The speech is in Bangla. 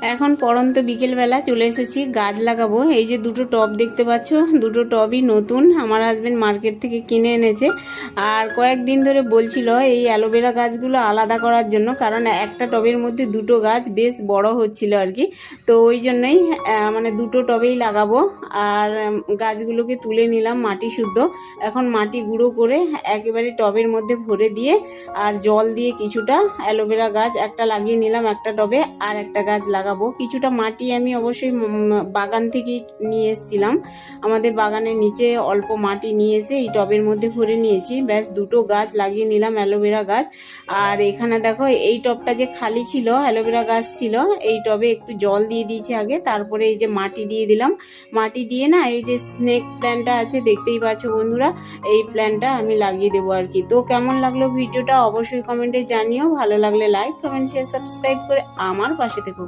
এখন পড়ন্ত বিকেলবেলা চলে এসেছি গাছ লাগাবো। এই যে দুটো টব দেখতে পাচ্ছ, দুটো টবই নতুন, আমার হাজবেন্ড মার্কেট থেকে কিনে এনেছে। আর কয়েকদিন ধরে বলছিল এই অ্যালোভেরা গাছগুলো আলাদা করার জন্য, কারণ একটা টবের মধ্যে দুটো গাছ বেশ বড় হচ্ছিল আর কি। তো ওই জন্যই মানে দুটো টবেই লাগাবো। আর গাছগুলোকে তুলে নিলাম মাটি শুদ্ধ। এখন মাটি গুঁড়ো করে একেবারে টবের মধ্যে ভরে দিয়ে আর জল দিয়ে কিছুটা অ্যালোভেরা গাছ একটা লাগিয়ে নিলাম একটা টবে, আর একটা গাছ লাগাবো। কিছুটা মাটি আমি অবশ্যই বাগান থেকে নিয়ে এসেছিলাম, আমাদের বাগানের নিচে অল্প মাটি নিয়ে এসে এই টবের মধ্যে ভরে নিয়েছি। ব্যাস দুটো গাছ লাগিয়ে নিলাম অ্যালোভেরা গাছ। আর এখানে দেখো এই টবটা যে খালি ছিল, অ্যালোভেরা গাছ ছিল, এই টবে একটু জল দিয়ে দিয়েছি আগে, তারপরে এই যে মাটি দিয়ে দিলাম। মাটি দিয়ে না এই যে স্নেক প্ল্যান্টটা আছে দেখতেই পাচ্ছ বন্ধুরা, এই প্ল্যান্টটা আমি লাগিয়ে দেবো আর কি। তো কেমন লাগলো ভিডিওটা অবশ্যই কমেন্টে জানিও, ভালো লাগলে লাইক কমেন্ট শেয়ার সাবস্ক্রাইব করে আমার পাশে থেকো।